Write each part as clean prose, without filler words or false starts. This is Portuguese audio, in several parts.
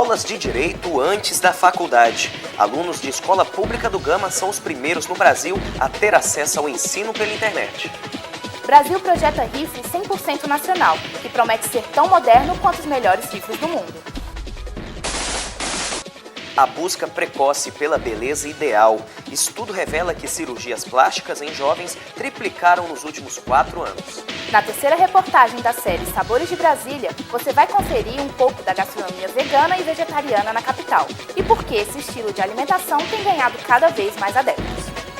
Aulas de Direito antes da faculdade. Alunos de escola pública do Gama são os primeiros no Brasil a ter acesso ao ensino pela internet. Brasil projeta rifle 100% nacional, que promete ser tão moderno quanto os melhores rifles do mundo. A busca precoce pela beleza ideal. Estudo revela que cirurgias plásticas em jovens triplicaram nos últimos 4 anos. Na terceira reportagem da série Sabores de Brasília, você vai conferir um pouco da gastronomia vegana e vegetariana na capital e por que esse estilo de alimentação tem ganhado cada vez mais adeptos.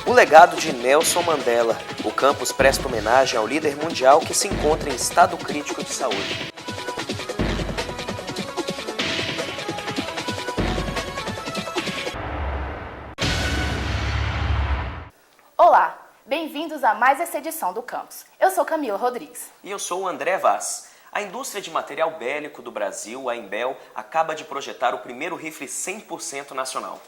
O legado de Nelson Mandela. O campus presta homenagem ao líder mundial que se encontra em estado crítico de saúde. Olá, bem-vindos a mais essa edição do Campus. Eu sou Camila Rodrigues. E eu sou o André Vaz. A indústria de material bélico do Brasil, a Imbel, acaba de projetar o primeiro rifle 100% nacional.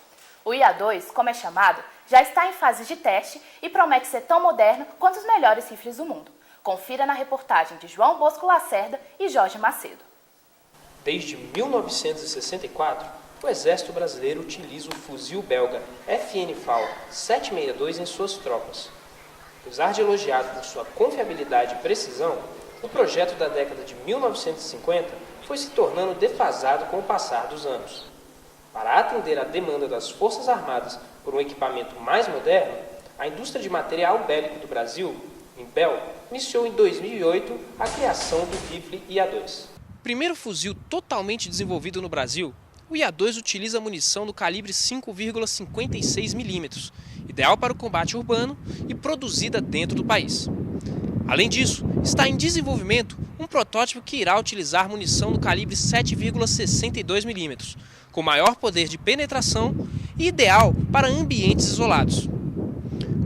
O IA-2, como é chamado, já está em fase de teste e promete ser tão moderno quanto os melhores rifles do mundo. Confira na reportagem de João Bosco Lacerda e Jorge Macedo. Desde 1964, o Exército Brasileiro utiliza o fuzil belga FN-FAL 762 em suas tropas. Apesar de elogiado por sua confiabilidade e precisão, o projeto da década de 1950 foi se tornando defasado com o passar dos anos. Para atender à demanda das Forças Armadas por um equipamento mais moderno, a indústria de material bélico do Brasil, Imbel, iniciou em 2008 a criação do rifle IA-2. Primeiro fuzil totalmente desenvolvido no Brasil, o IA-2 utiliza munição do calibre 5,56 mm, ideal para o combate urbano e produzida dentro do país. Além disso, está em desenvolvimento um protótipo que irá utilizar munição do calibre 7,62 mm, com maior poder de penetração e ideal para ambientes isolados.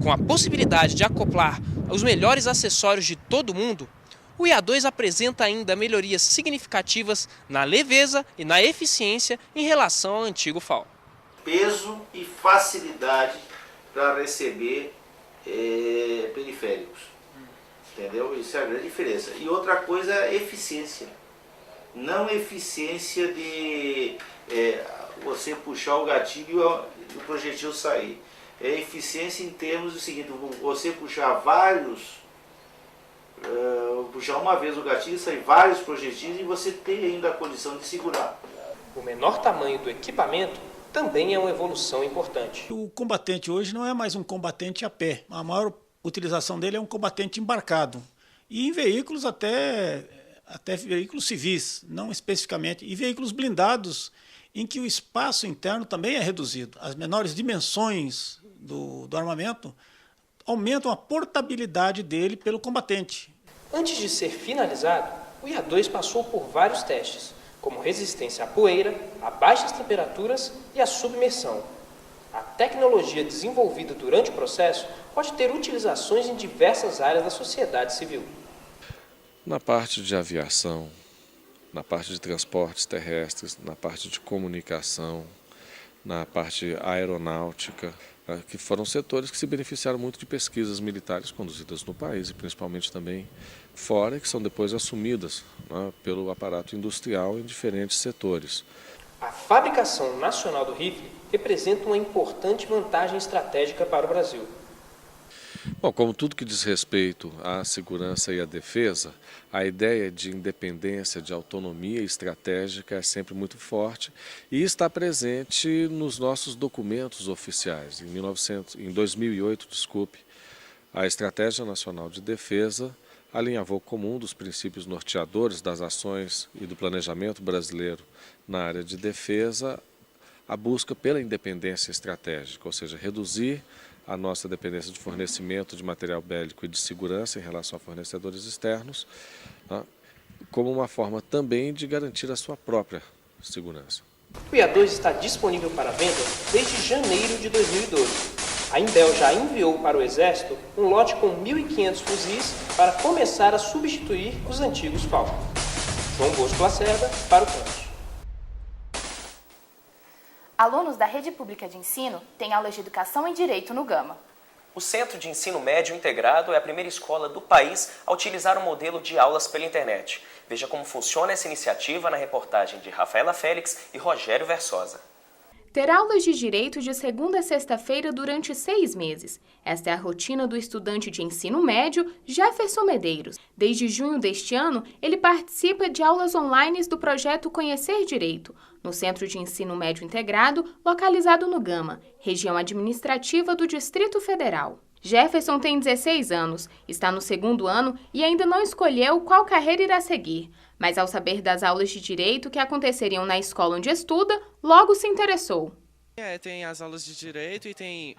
Com a possibilidade de acoplar os melhores acessórios de todo o mundo, o IA-2 apresenta ainda melhorias significativas na leveza e na eficiência em relação ao antigo FAL. Peso e facilidade para receber periféricos, entendeu? Isso é a grande diferença. E outra coisa é eficiência. Não eficiência de você puxar o gatilho e o projetil sair. É eficiência em termos do seguinte, você puxar puxar uma vez o gatilho, sair vários projetis e você ter ainda a condição de segurar. O menor tamanho do equipamento também é uma evolução importante. O combatente hoje não é mais um combatente a pé. A maior utilização dele é um combatente embarcado. E em veículos até veículos civis, não especificamente. E veículos blindados, em que o espaço interno também é reduzido. As menores dimensões do armamento aumentam a portabilidade dele pelo combatente. Antes de ser finalizado, o IA-2 passou por vários testes, como resistência à poeira, a baixas temperaturas e à submersão. A tecnologia desenvolvida durante o processo pode ter utilizações em diversas áreas da sociedade civil. Na parte de aviação, na parte de transportes terrestres, na parte de comunicação, na parte aeronáutica, que foram setores que se beneficiaram muito de pesquisas militares conduzidas no país e principalmente também fora, que são depois assumidas pelo aparato industrial em diferentes setores. A fabricação nacional do rifle representa uma importante vantagem estratégica para o Brasil. Bom, como tudo que diz respeito à segurança e à defesa, a ideia de independência, de autonomia estratégica é sempre muito forte e está presente nos nossos documentos oficiais. Em 2008, a Estratégia Nacional de Defesa alinhavou como um dos princípios norteadores das ações e do planejamento brasileiro na área de defesa a busca pela independência estratégica, ou seja, reduzir a nossa dependência de fornecimento de material bélico e de segurança em relação a fornecedores externos, como uma forma também de garantir a sua própria segurança. O IA-2 está disponível para venda desde janeiro de 2012. A Imbel já enviou para o Exército um lote com 1.500 fuzis para começar a substituir os antigos FAL. João Bosco Lacerda para o Campus. Alunos da Rede Pública de Ensino têm aulas de Educação e Direito no Gama. O Centro de Ensino Médio Integrado é a primeira escola do país a utilizar o modelo de aulas pela internet. Veja como funciona essa iniciativa na reportagem de Rafaela Félix e Rogério Versosa. Ter aulas de direito de segunda a sexta-feira durante 6 meses. Esta é a rotina do estudante de ensino médio Jefferson Medeiros. Desde junho deste ano, ele participa de aulas online do projeto Conhecer Direito, no Centro de Ensino Médio Integrado, localizado no Gama, região administrativa do Distrito Federal. Jefferson tem 16 anos, está no 2º ano e ainda não escolheu qual carreira irá seguir. Mas ao saber das aulas de direito que aconteceriam na escola onde estuda, logo se interessou. Tem as aulas de direito e tem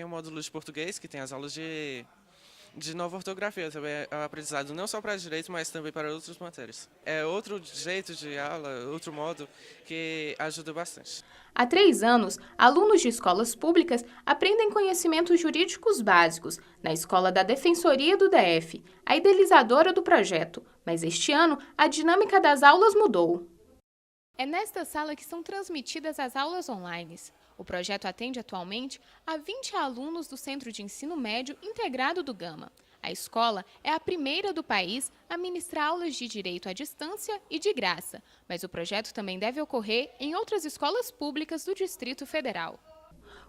o módulo de português, que tem as aulas de nova ortografia. Também é aprendizado não só para direito, mas também para outras matérias. É outro jeito de aula, outro modo que ajuda bastante. Há 3 anos, alunos de escolas públicas aprendem conhecimentos jurídicos básicos na Escola da Defensoria do DF, a idealizadora do projeto. Mas este ano, a dinâmica das aulas mudou. É nesta sala que são transmitidas as aulas online. O projeto atende atualmente a 20 alunos do Centro de Ensino Médio Integrado do Gama. A escola é a primeira do país a ministrar aulas de direito à distância e de graça, mas o projeto também deve ocorrer em outras escolas públicas do Distrito Federal.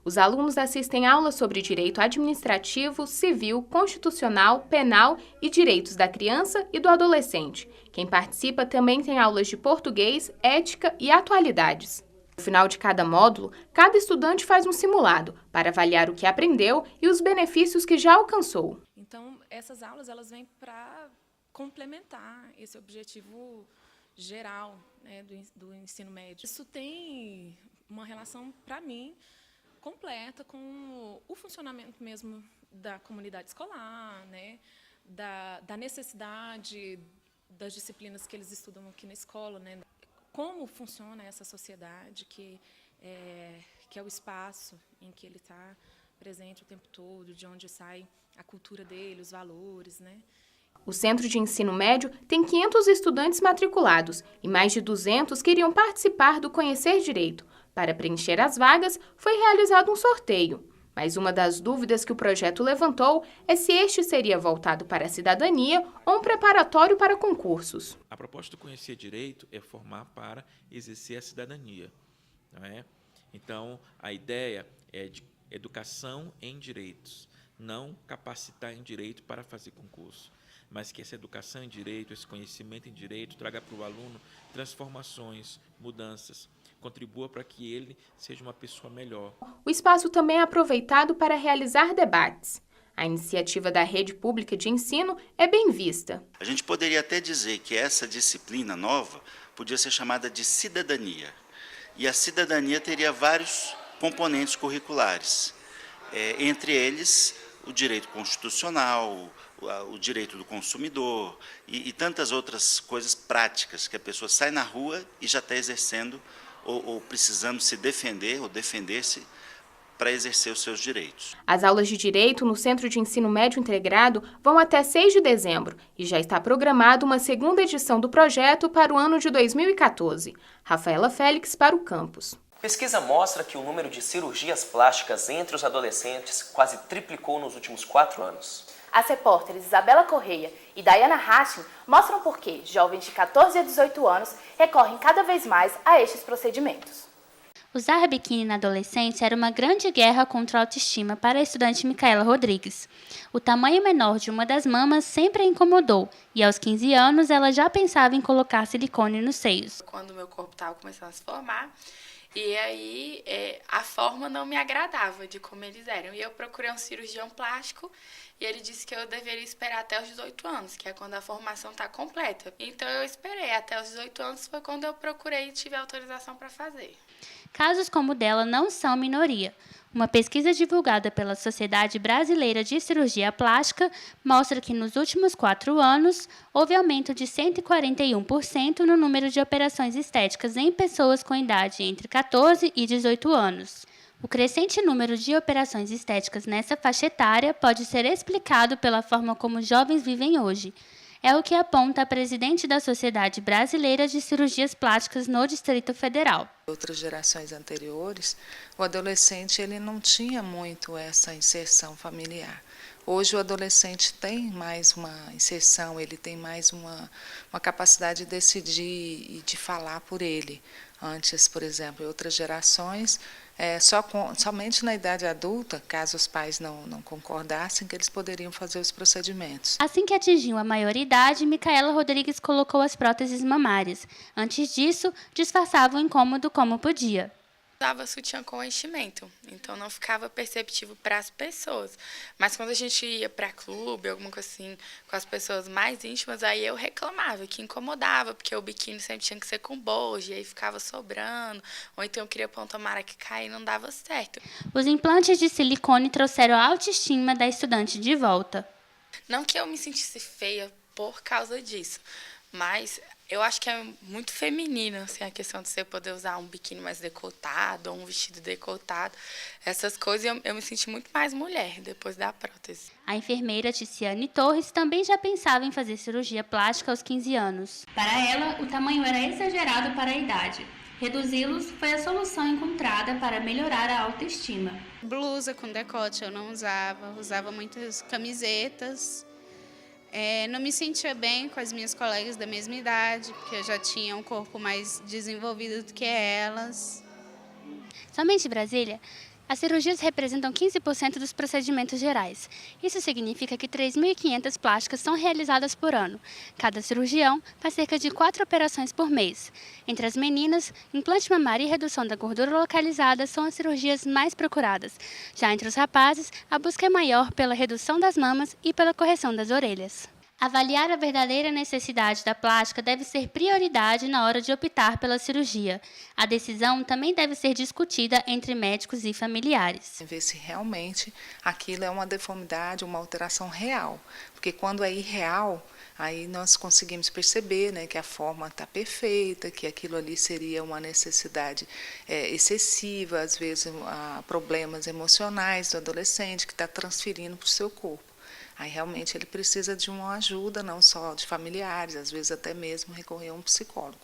Os alunos assistem aulas sobre direito administrativo, civil, constitucional, penal e direitos da criança e do adolescente. Quem participa também tem aulas de português, ética e atualidades. No final de cada módulo, cada estudante faz um simulado para avaliar o que aprendeu e os benefícios que já alcançou. Então, essas aulas elas vêm para complementar esse objetivo geral, né, do ensino médio. Isso tem uma relação, para mim, completa com o funcionamento mesmo da comunidade escolar, né, da necessidade das disciplinas que eles estudam aqui na escola, né, como funciona essa sociedade que é o espaço em que ele está presente o tempo todo, de onde sai a cultura dele, os valores, né? O Centro de Ensino Médio tem 500 estudantes matriculados e mais de 200 queriam participar do Conhecer Direito. Para preencher as vagas, foi realizado um sorteio. Mas uma das dúvidas que o projeto levantou é se este seria voltado para a cidadania ou um preparatório para concursos. A proposta do Conhecer Direito é formar para exercer a cidadania, não é? Então, a ideia é de educação em direitos, não capacitar em direito para fazer concurso, mas que essa educação em direito, esse conhecimento em direito, traga para o aluno transformações, mudanças, contribua para que ele seja uma pessoa melhor. O espaço também é aproveitado para realizar debates. A iniciativa da rede pública de ensino é bem vista. A gente poderia até dizer que essa disciplina nova podia ser chamada de cidadania. E a cidadania teria vários componentes curriculares, entre eles o direito constitucional, o direito do consumidor e tantas outras coisas práticas que a pessoa sai na rua e já está exercendo ou precisando se defender ou defender-se para exercer os seus direitos. As aulas de direito no Centro de Ensino Médio Integrado vão até 6 de dezembro e já está programada uma segunda edição do projeto para o ano de 2014. Rafaela Félix para o campus. Pesquisa mostra que o número de cirurgias plásticas entre os adolescentes quase triplicou nos últimos 4 anos. As repórteres Isabela Correia e Dayana Hashim mostram por que jovens de 14 a 18 anos recorrem cada vez mais a estes procedimentos. Usar biquíni na adolescência era uma grande guerra contra a autoestima para a estudante Micaela Rodrigues. O tamanho menor de uma das mamas sempre a incomodou e aos 15 anos ela já pensava em colocar silicone nos seios. Quando meu corpo estava começando a se formar, e aí a forma não me agradava de como eles eram. E eu procurei um cirurgião plástico e ele disse que eu deveria esperar até os 18 anos, que é quando a formação está completa. Então eu esperei até os 18 anos, foi quando eu procurei e tive autorização para fazer. Casos como o dela não são minoria. Uma pesquisa divulgada pela Sociedade Brasileira de Cirurgia Plástica mostra que nos últimos 4 anos houve aumento de 141% no número de operações estéticas em pessoas com idade entre 14 e 18 anos. O crescente número de operações estéticas nessa faixa etária pode ser explicado pela forma como os jovens vivem hoje. É o que aponta a presidente da Sociedade Brasileira de Cirurgias Plásticas no Distrito Federal. Outras gerações anteriores, o adolescente ele não tinha muito essa inserção familiar. Hoje o adolescente tem mais uma inserção, ele tem mais uma capacidade de decidir e de falar por ele. Antes, por exemplo, em outras gerações, somente na idade adulta, caso os pais não concordassem, que eles poderiam fazer os procedimentos. Assim que atingiu a maioridade, Micaela Rodrigues colocou as próteses mamárias. Antes disso, disfarçava o incômodo como podia. Usava sutiã com enchimento, então não ficava perceptível para as pessoas. Mas quando a gente ia para clube, alguma coisa assim, com as pessoas mais íntimas, aí eu reclamava, que incomodava, porque o biquíni sempre tinha que ser com bojo, e aí ficava sobrando, ou então eu queria pôr um tomara que caia e não dava certo. Os implantes de silicone trouxeram a autoestima da estudante de volta. Não que eu me sentisse feia por causa disso, mas eu acho que é muito feminino, assim, a questão de você poder usar um biquíni mais decotado, ou um vestido decotado. Essas coisas eu me senti muito mais mulher depois da prótese. A enfermeira Ticiane Torres também já pensava em fazer cirurgia plástica aos 15 anos. Para ela, o tamanho era exagerado para a idade. Reduzi-los foi a solução encontrada para melhorar a autoestima. Blusa com decote eu não usava muitas camisetas. Não me sentia bem com as minhas colegas da mesma idade, porque eu já tinha um corpo mais desenvolvido do que elas. Somente em Brasília, as cirurgias representam 15% dos procedimentos gerais. Isso significa que 3.500 plásticas são realizadas por ano. Cada cirurgião faz cerca de 4 operações por mês. Entre as meninas, implante mamário e redução da gordura localizada são as cirurgias mais procuradas. Já entre os rapazes, a busca é maior pela redução das mamas e pela correção das orelhas. Avaliar a verdadeira necessidade da plástica deve ser prioridade na hora de optar pela cirurgia. A decisão também deve ser discutida entre médicos e familiares. Ver se realmente aquilo é uma deformidade, uma alteração real. Porque quando é irreal, aí nós conseguimos perceber, né, que a forma está perfeita, que aquilo ali seria uma necessidade excessiva, às vezes problemas emocionais do adolescente que está transferindo para o seu corpo. Aí realmente ele precisa de uma ajuda, não só de familiares, às vezes até mesmo recorrer a um psicólogo.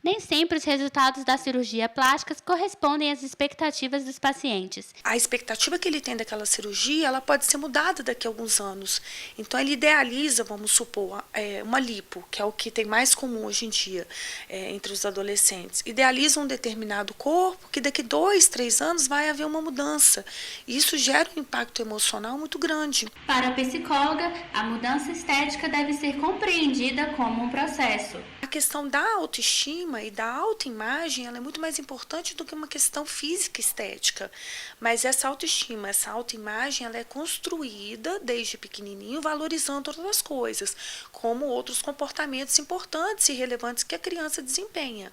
Nem sempre os resultados da cirurgia plástica correspondem às expectativas dos pacientes. A expectativa que ele tem daquela cirurgia, ela pode ser mudada daqui a alguns anos. Então ele idealiza, vamos supor, uma lipo, que é o que tem mais comum hoje em dia entre os adolescentes. Idealiza um determinado corpo que daqui 2, 3 anos vai haver uma mudança. E isso gera um impacto emocional muito grande. Para a psicóloga, a mudança estética deve ser compreendida como um processo. A questão da autoestima e da autoimagem, ela é muito mais importante do que uma questão física estética. Mas essa autoestima, essa autoimagem, ela é construída desde pequenininho, valorizando outras as coisas, como outros comportamentos importantes e relevantes que a criança desempenha.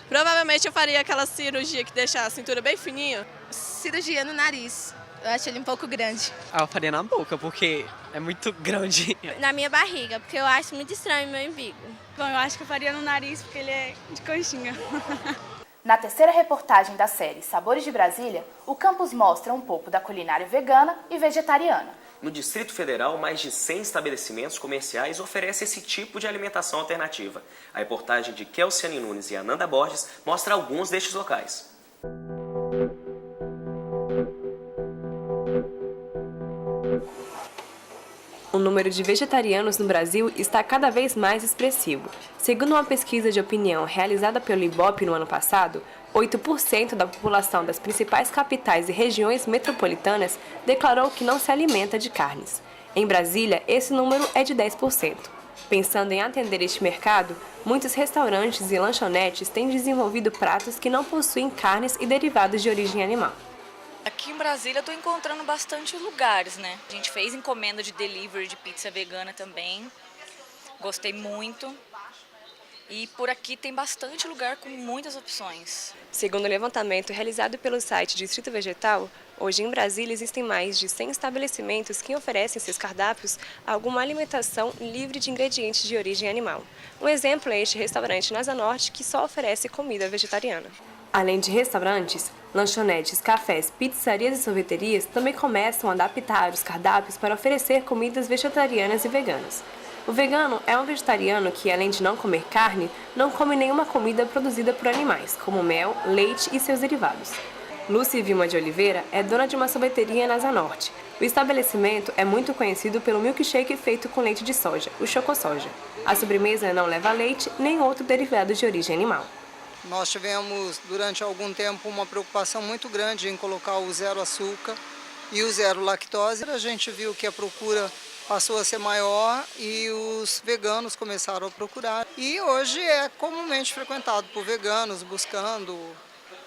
Provavelmente eu faria aquela cirurgia que deixa a cintura bem fininha. Cirurgia no nariz. Eu acho ele um pouco grande. Eu faria na boca, porque é muito grande. Na minha barriga, porque eu acho muito estranho meu umbigo. Bom, eu acho que eu faria no nariz, porque ele é de conchinha. Na terceira reportagem da série Sabores de Brasília, o campus mostra um pouco da culinária vegana e vegetariana. No Distrito Federal, mais de 100 estabelecimentos comerciais oferecem esse tipo de alimentação alternativa. A reportagem de Kelsiane Nunes e Ananda Borges mostra alguns destes locais. O número de vegetarianos no Brasil está cada vez mais expressivo. Segundo uma pesquisa de opinião realizada pelo Ibope no ano passado, 8% da população das principais capitais e regiões metropolitanas declarou que não se alimenta de carnes. Em Brasília, esse número é de 10%. Pensando em atender este mercado, muitos restaurantes e lanchonetes têm desenvolvido pratos que não possuem carnes e derivados de origem animal. Aqui em Brasília eu estou encontrando bastante lugares, né? A gente fez encomenda de delivery de pizza vegana também, gostei muito. E por aqui tem bastante lugar com muitas opções. Segundo o levantamento realizado pelo site Distrito Vegetal, hoje em Brasília existem mais de 100 estabelecimentos que oferecem seus cardápios a alguma alimentação livre de ingredientes de origem animal. Um exemplo é este restaurante na Asa Norte, que só oferece comida vegetariana. Além de restaurantes, lanchonetes, cafés, pizzarias e sorveterias também começam a adaptar os cardápios para oferecer comidas vegetarianas e veganas. O vegano é um vegetariano que, além de não comer carne, não come nenhuma comida produzida por animais, como mel, leite e seus derivados. Lúcia Vilma de Oliveira é dona de uma sorveteria na Asa Norte. O estabelecimento é muito conhecido pelo milkshake feito com leite de soja, o chocosoja. A sobremesa não leva leite nem outro derivado de origem animal. Nós tivemos, durante algum tempo, uma preocupação muito grande em colocar o zero açúcar e o zero lactose. A gente viu que a procura passou a ser maior e os veganos começaram a procurar. E hoje é comumente frequentado por veganos buscando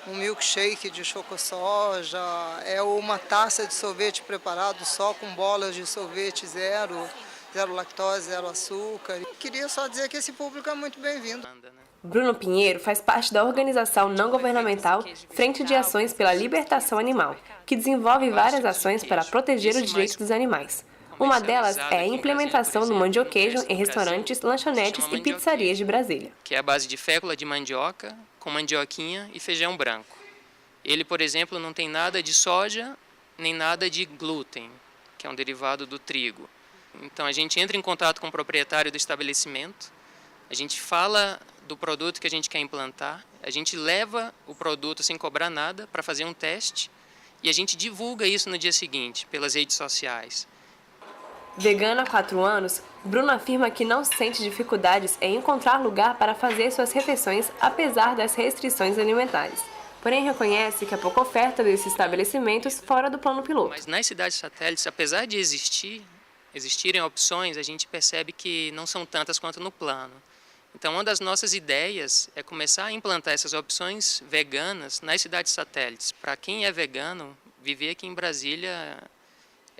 um milkshake de chocosoja, é uma taça de sorvete preparado só com bolas de sorvete zero lactose, zero açúcar. Queria só dizer que esse público é muito bem-vindo. Bruno Pinheiro faz parte da organização não governamental Frente de Ações pela Libertação Animal, que desenvolve várias ações para proteger os direitos dos animais. Uma delas é a implementação do mandioqueijo em restaurantes, lanchonetes e pizzarias de Brasília. Que é a base de fécula de mandioca, com mandioquinha e feijão branco. Ele, por exemplo, não tem nada de soja, nem nada de glúten, que é um derivado do trigo. Então a gente entra em contato com o proprietário do estabelecimento, a gente fala do produto que a gente quer implantar, a gente leva o produto sem cobrar nada para fazer um teste e a gente divulga isso no dia seguinte pelas redes sociais. Vegano há 4 anos, Bruno afirma que não sente dificuldades em encontrar lugar para fazer suas refeições apesar das restrições alimentares. Porém, reconhece que há pouca oferta desses estabelecimentos fora do plano piloto. Mas nas cidades satélites, apesar de existirem opções, a gente percebe que não são tantas quanto no plano. Então, uma das nossas ideias é começar a implantar essas opções veganas nas cidades satélites. Para quem é vegano, viver aqui em Brasília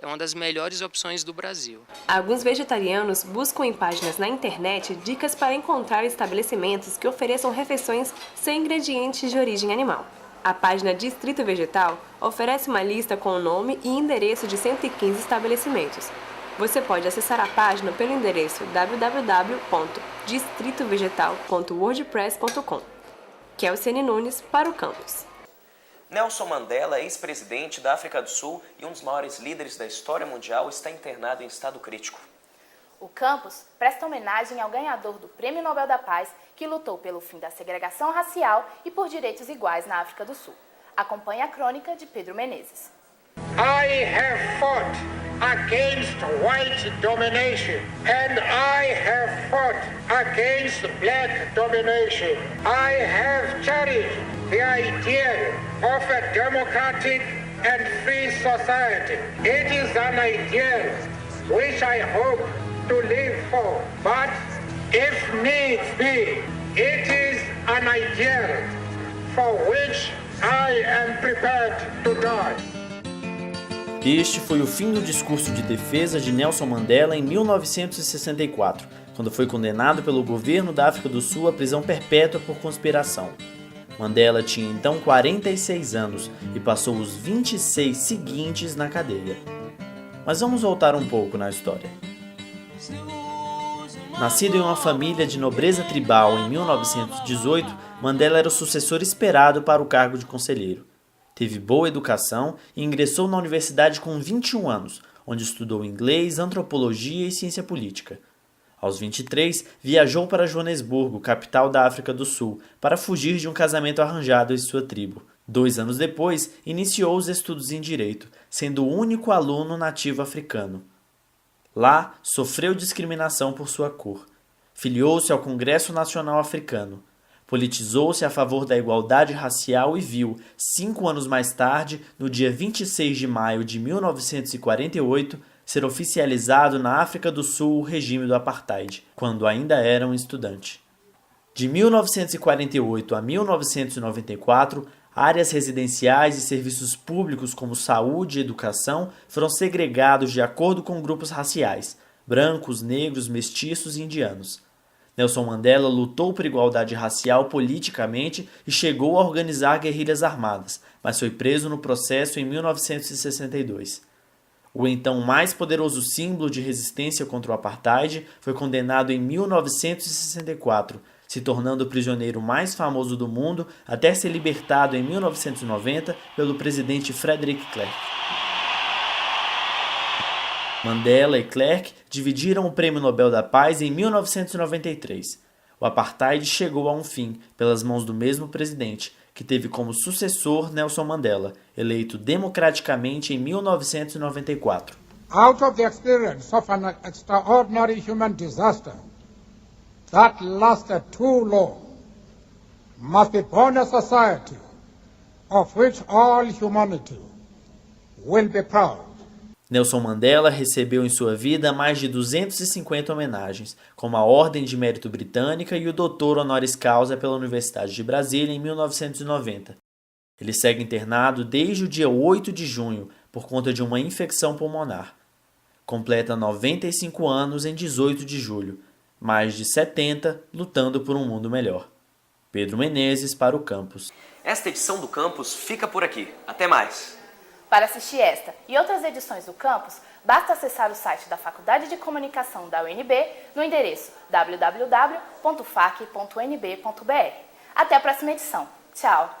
é uma das melhores opções do Brasil. Alguns vegetarianos buscam em páginas na internet dicas para encontrar estabelecimentos que ofereçam refeições sem ingredientes de origem animal. A página Distrito Vegetal oferece uma lista com o nome e endereço de 115 estabelecimentos. Você pode acessar a página pelo endereço www.distritovegetal.wordpress.com. Kelsiane Nunes para o Campus. Nelson Mandela, ex-presidente da África do Sul e um dos maiores líderes da história mundial, está internado em estado crítico. O campus presta homenagem ao ganhador do Prêmio Nobel da Paz, que lutou pelo fim da segregação racial e por direitos iguais na África do Sul. Acompanhe a crônica de Pedro Menezes. I have fought against white domination and I have fought against black domination. I have cherished the idea of a democratic and free society. It is an ideal which I hope to live for, but if needs be, it is an ideal for which I am prepared to die. Este foi o fim do discurso de defesa de Nelson Mandela em 1964, quando foi condenado pelo governo da África do Sul à prisão perpétua por conspiração. Mandela tinha então 46 anos e passou os 26 seguintes na cadeia. Mas vamos voltar um pouco na história. Nascido em uma família de nobreza tribal em 1918, Mandela era o sucessor esperado para o cargo de conselheiro. Teve boa educação e ingressou na universidade com 21 anos, onde estudou inglês, antropologia e ciência política. Aos 23, viajou para Joanesburgo, capital da África do Sul, para fugir de um casamento arranjado em sua tribo. 2 anos depois, iniciou os estudos em Direito, sendo o único aluno nativo africano. Lá, sofreu discriminação por sua cor. Filiou-se ao Congresso Nacional Africano. Politizou-se a favor da igualdade racial e viu, 5 anos mais tarde, no dia 26 de maio de 1948, ser oficializado na África do Sul o regime do Apartheid, quando ainda era um estudante. De 1948 a 1994, áreas residenciais e serviços públicos como saúde e educação foram segregados de acordo com grupos raciais, brancos, negros, mestiços e indianos. Nelson Mandela lutou por igualdade racial politicamente e chegou a organizar guerrilhas armadas, mas foi preso no processo em 1962. O então mais poderoso símbolo de resistência contra o apartheid foi condenado em 1964, se tornando o prisioneiro mais famoso do mundo até ser libertado em 1990 pelo presidente Frederick Clark. Mandela e Clerc dividiram o Prêmio Nobel da Paz em 1993. O apartheid chegou a um fim pelas mãos do mesmo presidente, que teve como sucessor Nelson Mandela, eleito democraticamente em 1994. Out of the experience of an extraordinary human disaster that lasted too long, must be born a society of which all humanity will be proud. Nelson Mandela recebeu em sua vida mais de 250 homenagens, como a Ordem de Mérito Britânica e o Doutor Honoris Causa pela Universidade de Brasília em 1990. Ele segue internado desde o dia 8 de junho por conta de uma infecção pulmonar. Completa 95 anos em 18 de julho, mais de 70 lutando por um mundo melhor. Pedro Menezes para o Campus. Esta edição do Campus fica por aqui. Até mais! Para assistir esta e outras edições do Campus, basta acessar o site da Faculdade de Comunicação da UNB no endereço www.fac.unb.br. Até a próxima edição. Tchau!